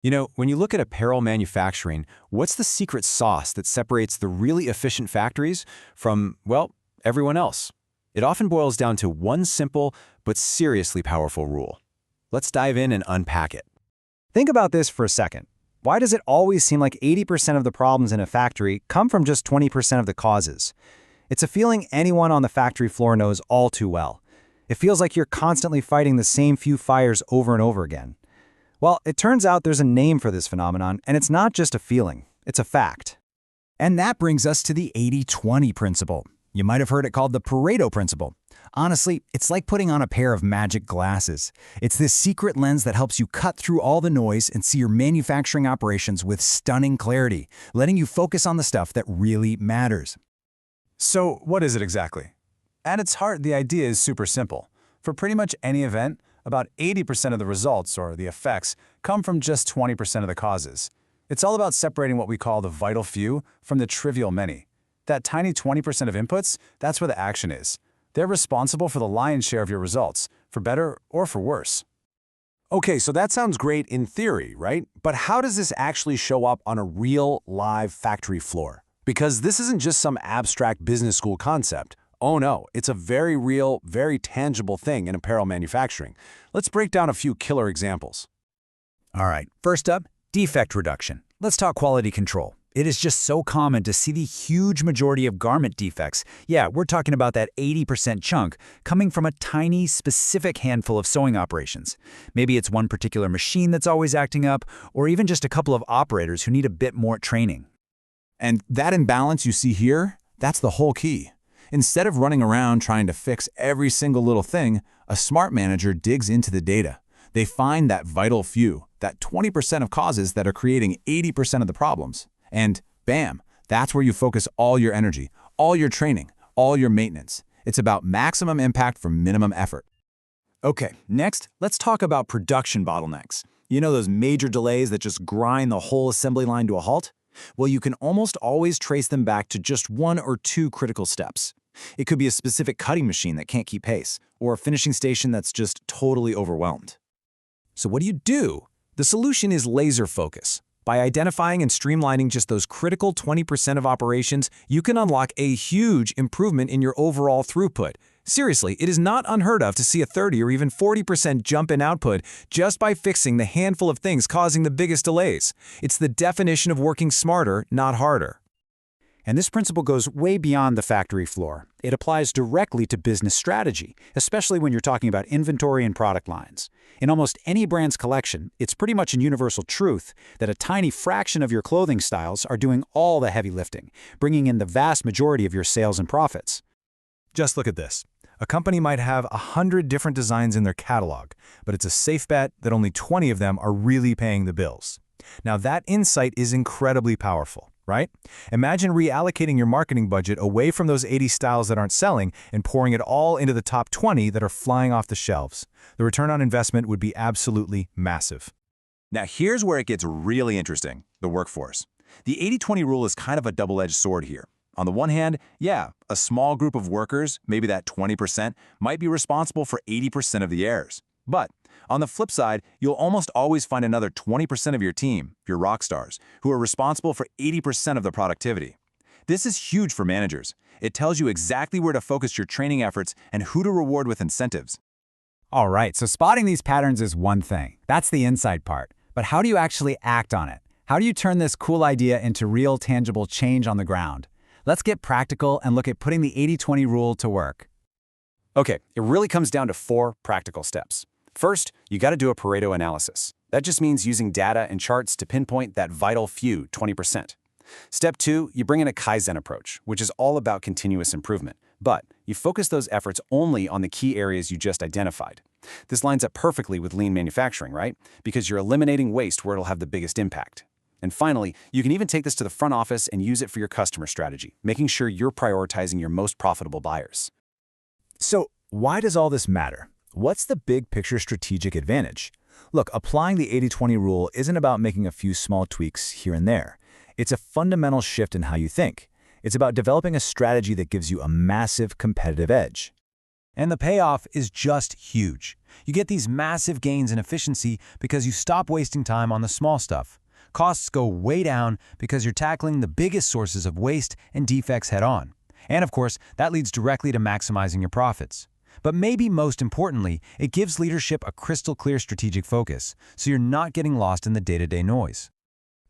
When you look at apparel manufacturing, what's the secret sauce that separates the really efficient factories from, well, everyone else? It often boils down to one simple but seriously powerful rule. Let's dive in and unpack it. Think about this for a second. Why does it always seem like 80% of the problems in a factory come from just 20% of the causes? It's a feeling anyone on the factory floor knows all too well. It feels like you're constantly fighting the same few fires over and over again. Well, it turns out there's a name for this phenomenon, and it's not just a feeling, it's a fact. And that brings us to the 80-20 principle. You might have heard it called the Pareto principle. Honestly, it's like putting on a pair of magic glasses. It's this secret lens that helps you cut through all the noise and see your manufacturing operations with stunning clarity, letting you focus on the stuff that really matters. So what is it exactly? At its heart, the idea is super simple. For pretty much any event, about 80% of the results, or the effects, come from just 20% of the causes. It's all about separating what we call the vital few from the trivial many. That tiny 20% of inputs, that's where the action is. They're responsible for the lion's share of your results, for better or for worse. Okay, so that sounds great in theory, right? But how does this actually show up on a real, live factory floor? Because this isn't just some abstract business school concept. Oh no, it's a very real, very tangible thing in apparel manufacturing. Let's break down a few killer examples. All right, first up, defect reduction. Let's talk quality control. It is just so common to see the huge majority of garment defects. Yeah, we're talking about that 80% chunk coming from a tiny, specific handful of sewing operations. Maybe it's one particular machine that's always acting up, or even just a couple of operators who need a bit more training. And that imbalance you see here, that's the whole key. Instead of running around trying to fix every single little thing, a smart manager digs into the data. They find that vital few, that 20% of causes that are creating 80% of the problems. And bam, that's where you focus all your energy, all your training, all your maintenance. It's about maximum impact for minimum effort. Okay, next, let's talk about production bottlenecks. You know those major delays that just grind the whole assembly line to a halt? Well, you can almost always trace them back to just one or two critical steps. It could be a specific cutting machine that can't keep pace, or a finishing station that's just totally overwhelmed. So what do? The solution is laser focus. By identifying and streamlining just those critical 20% of operations, you can unlock a huge improvement in your overall throughput. Seriously, it is not unheard of to see a 30 or even 40% jump in output just by fixing the handful of things causing the biggest delays. It's the definition of working smarter, not harder. And this principle goes way beyond the factory floor. It applies directly to business strategy, especially when you're talking about inventory and product lines. In almost any brand's collection, it's pretty much a universal truth that a tiny fraction of your clothing styles are doing all the heavy lifting, bringing in the vast majority of your sales and profits. Just look at this. A company might have 100 different designs in their catalog, but it's a safe bet that only 20 of them are really paying the bills. Now that insight is incredibly powerful, right? Imagine reallocating your marketing budget away from those 80 styles that aren't selling and pouring it all into the top 20 that are flying off the shelves. The return on investment would be absolutely massive. Now here's where it gets really interesting, the workforce. The 80-20 rule is kind of a double-edged sword here. On the one hand, yeah, a small group of workers, maybe that 20%, might be responsible for 80% of the errors. But on the flip side, you'll almost always find another 20% of your team, your rock stars, who are responsible for 80% of the productivity. This is huge for managers. It tells you exactly where to focus your training efforts and who to reward with incentives. All right, so spotting these patterns is one thing. That's the inside part. But how do you actually act on it? How do you turn this cool idea into real, tangible change on the ground? Let's get practical and look at putting the 80-20 rule to work. Okay, it really comes down to 4 practical steps. First, you got to do a Pareto analysis. That just means using data and charts to pinpoint that vital few 20%. Step 2, you bring in a Kaizen approach, which is all about continuous improvement. But you focus those efforts only on the key areas you just identified. This lines up perfectly with lean manufacturing, right? Because you're eliminating waste where it'll have the biggest impact. And finally, you can even take this to the front office and use it for your customer strategy, making sure you're prioritizing your most profitable buyers. So, why does all this matter? What's the big picture strategic advantage? Look, applying the 80-20 rule isn't about making a few small tweaks here and there. It's a fundamental shift in how you think. It's about developing a strategy that gives you a massive competitive edge. And the payoff is just huge. You get these massive gains in efficiency because you stop wasting time on the small stuff. Costs go way down because you're tackling the biggest sources of waste and defects head-on. And of course, that leads directly to maximizing your profits. But maybe most importantly, it gives leadership a crystal-clear strategic focus, so you're not getting lost in the day-to-day noise.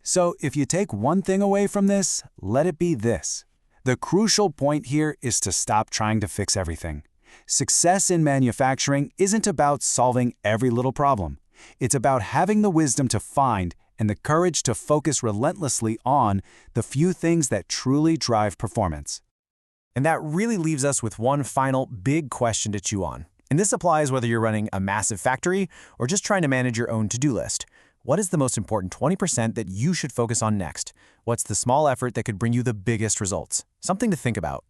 So if you take one thing away from this, let it be this. The crucial point here is to stop trying to fix everything. Success in manufacturing isn't about solving every little problem. It's about having the wisdom to find and the courage to focus relentlessly on the few things that truly drive performance. And that really leaves us with one final big question to chew on. And this applies whether you're running a massive factory or just trying to manage your own to-do list. What is the most important 20% that you should focus on next? What's the small effort that could bring you the biggest results? Something to think about.